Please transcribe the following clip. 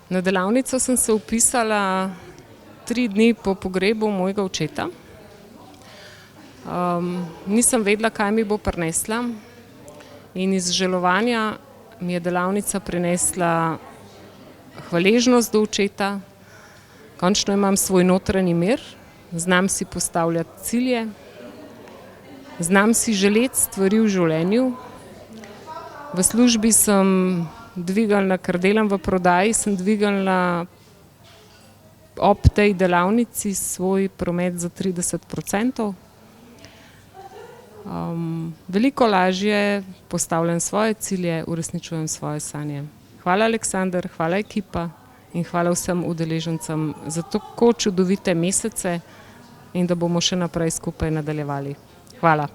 Na delavnico sem se vpisala 3 dni po pogrebu mojega očeta. Nisem vedela, kaj mi bo prinesla, in iz žalovanja mi je delavnica prinesla hvaležnost do očeta. Končno imam svoj notranji mir, znam si postavljati cilje, znam si želeti stvari v življenju. V službi sem dvignila, ker delam v prodaji, sem dvignila ob tej delavnici svoj promet za 30%. Veliko lažje postavljam svoje cilje, uresničujem svoje sanje. Hvala, Aleksander, hvala ekipa in hvala vsem udeležencem za tako čudovite mesece in da bomo še naprej skupaj nadaljevali. Hvala.